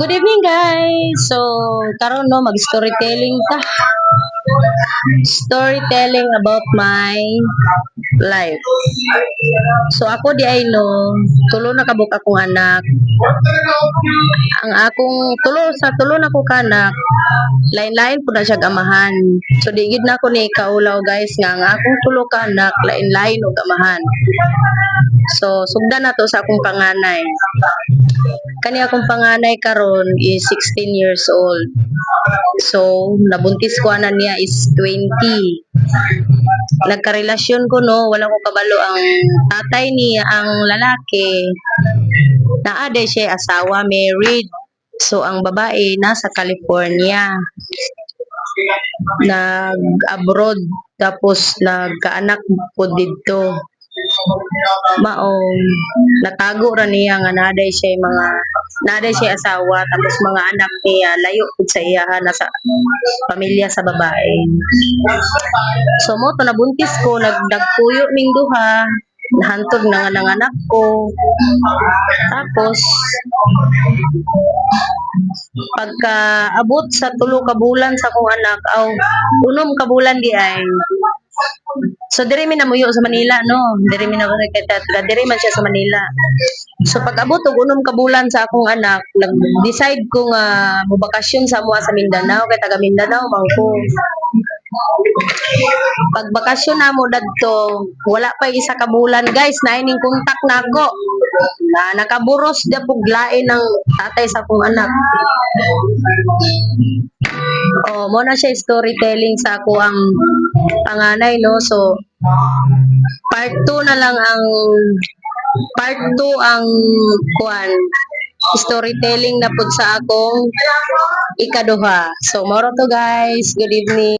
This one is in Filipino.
Good evening guys. So karon no mag storytelling ta. Storytelling about my life. So ako di ay no, tulo na kabuk akong anak. Ang akong tulo na ko kanak, lain-lain po na siya amahan. So di gid na ko ni kaulaw guys nga ang akong tulo ka anak lain-lain og amahan. So sugdan na to sa akong panganay. Kani akong panganay karon is 16 years old. So nabuntis ko ana niya is 20. Nagkarelasyon ko no, wala ko kabalo ang tatay niya ang lalaki. Naaday siya asawa, married. So ang babae nasa California. Nag-abroad tapos nagkaanak po dito. Maong natago ra niya nga naday siya asawa tapos mga anak niya layo pud sa iya nasa pamilya sa babae. So mo to nabuntis ko nagdagpuyo ning duha nahantod na nga nanganak ko. Tapos pagka abot sa tulo ka bulan sa akong anak aw unom ka bulan di ay. So diri mi namuyo sa Manila no. Diri mi na diri man siya sa Manila. So pag abot og unom ka bulan sa akong anak, nag-decide ko nga mobakasyon sa amuha sa Mindanao kay taga Mindanao man ko. Pag bakasyon na mo dadto, wala pa isa ka bulan guys, naining kontak na ako. Na nakaburos da pug lain ng tatay sa akong anak. Oh, mo na siya storytelling sa ako ang panganay no. So part 2 na lang ang part 2 ang kuan storytelling na pud sa akong ikaduha. So moro to guys. Good evening.